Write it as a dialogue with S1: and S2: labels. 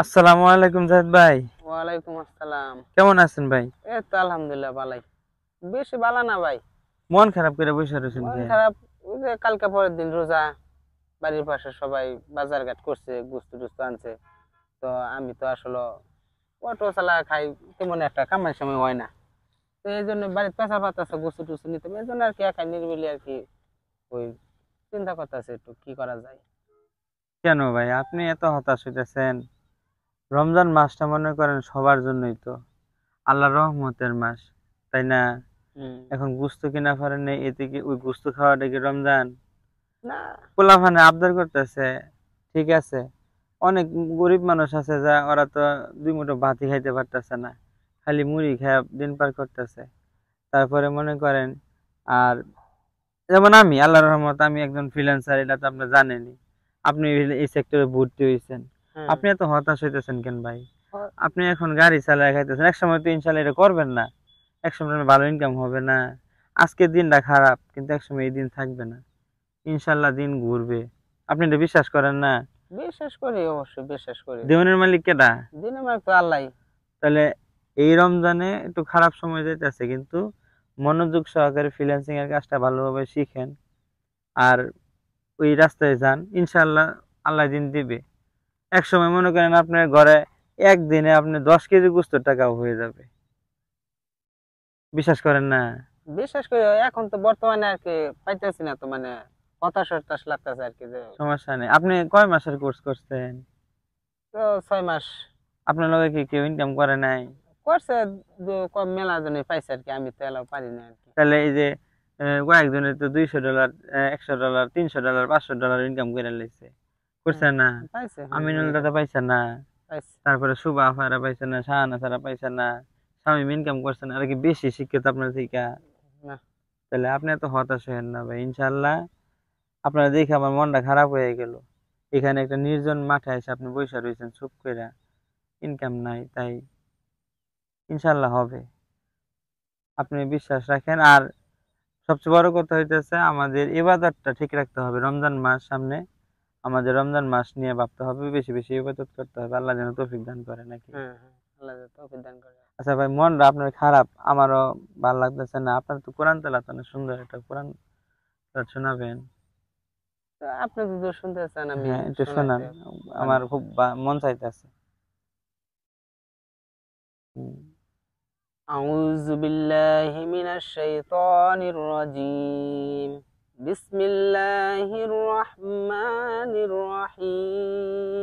S1: আসসালামু আলাইকুম জাহিদ ভাই।
S2: ওয়ালাইকুম আসসালাম।
S1: কেমন আছেন ভাই?
S2: এই তো আলহামদুলিল্লাহ ভালাই। বেশি ভালো না ভাই।
S1: মন খারাপ করে বসে রয়েছেন
S2: মন
S1: কে?
S2: খারাপ। ওই যে কালকে পরের দিন রোজা, বাড়ির পাশে সবাই বাজার ঘাট করছে, গুস্তু টুস্তু আনছে। তো আমি তো আসলে অটো চালা খাই, তেমন একটা কামাই সময় হয় না। তো এই জন্য বাড়িতে পেঁচা পাতাছে গুস্তু টুস্তু নিতে, এই জন্য আর কি একা নির্বিলি আর কি ওই চিন্তা করতেছে একটু কি করা যায়।
S1: কেন ভাই আপনি এত হতাশ হইতেছেন? রমজান মাসটা মনে করেন সবার জন্যই তো আল্লাহর রহমতের মাস, তাই না?
S2: হুম।
S1: এখন গুস্ত কিনা পারেন নাই, এতে কি ওই গুস্ত খাওয়াটা কি রমজান?
S2: না।
S1: পোলাপানে আবদার করতেছে, ঠিক আছে। অনেক গরিব মানুষ আছে যা ওরা তো দুই মুঠো ভাতই খাইতে পারতেছে না, খালি মুড়ি খেয়ে দিন পার করতেছে। তারপরে মনে করেন, আর যেমন আমি আল্লাহর রহমত আমি একজন ফ্রিল্যান্সার, এটা তো আপনি জানেনই। আপনি এই সেক্টরে ভর্তি হয়েছেন,
S2: হ্যাঁ।
S1: আপনি এত হতাশ হইতেছেন কেন ভাই? আপনি এখন গাড়ি চালায় খাইতেছেন, এক সময় তো ইনশাল্লাহ এটা করবেন না, এক সময় ভালো ইনকাম হবে না। আজকের দিনটা খারাপ, কিন্তু এক সময় এই দিন থাকবে না, ইনশাল্লাহ দিন ঘুরবে। আপনি এটা বিশ্বাস করেন না?
S2: বিশ্বাস করি, অবশ্যই বিশ্বাস করি।
S1: দেওয়ানের মালিক কেডা?
S2: দিন আমার তো আল্লাহ।
S1: তাহলে এই রমজানে একটু খারাপ সময় যাইতেছে, কিন্তু মনোযোগ সহকারে ফ্রিল্যান্সিং এর কাজটা ভালোভাবে শিখেন, আর ওই রাস্তায় যান, ইনশাল্লাহ আল্লাহ দিন দিবে। এক সময় মনে করেন আপনার ঘরে একদিনে আপনি 10 কেজি গোস্তের টাকাও হয়ে যাবে। বিশ্বাস করেন না?
S2: বিশেষ করে এখন তো বর্তমানে আর কি পাইতেছি না, তো মানে হতাশ হতাশ লাগতেছে আর কি যে।
S1: সমস্যা নেই। আপনি কয় মাসের কোর্স করছেন?
S2: তো 6 মাস
S1: আপনার লগে কি কেউ ইনকাম করে নাই?
S2: করছে। কম মেলা জনে পাইছে আর কি, আমি তো এলাও পারি না আর কি।
S1: তাহলে এই যে কয়েকজনের তো $200, $100, $300, $500 ইনকাম করে লাইছে,
S2: হ্যাঁ,
S1: করছে না?
S2: পাইছে, হ্যাঁ
S1: আমিনুল
S2: অনেকে
S1: দাদা পাইছে না?
S2: পাইছে।
S1: তারপরে শুভা আফারা পাইছে না? শাহানা সারা পাইছে না? শামীম ইনকাম করছে না? আর কি বেশি শিক্ষিত আপনার থেকে?
S2: না।
S1: তাহলে আপনি এত হতাশ হয়েন না ভাই, ইনশাল্লাহ। আপনারা দেখে আমার মনটা খারাপ হয়ে গেল। এখানে একটা নির্জন মাঠে এসে আপনি বসে রয়েছেন চুপ করে, ইনকাম নাই, তাই ইনশাল্লাহ হবে। আপনি বিশ্বাস রাখেন। আর সবচেয়ে বড় কথা হইতেছে আমাদের ইবাদতটা ঠিক রাখতে হবে। রমজান মাস সামনে, আমাদের রমজান মাস নিয়ে ভাবতে হবে, বেশি বেশি ইবাদত করতে হবে। আল্লাহ যেন তৌফিক দান করে নাকি।
S2: হ্যাঁ, হ্যাঁ, আল্লাহ যা তৌফিক দান করে।
S1: আচ্ছা ভাই, মনটা আপনার খারাপ, আমারও ভালো লাগতেছে না। আপনার তো কোরআন তেলাওয়াত অনেক সুন্দর, একটা কোরআন তেলাওয়াত শোনাবেন?
S2: তো আপনি যদি শুনতে চান আমি
S1: হ্যাঁ, একটু শোনান,
S2: শোনাইতে
S1: আমার
S2: পারবো।
S1: খুব মন চাইতেছে।
S2: أعوذ بالله من الشيطان الرجيم. بسم الله الرحمن الرحيم.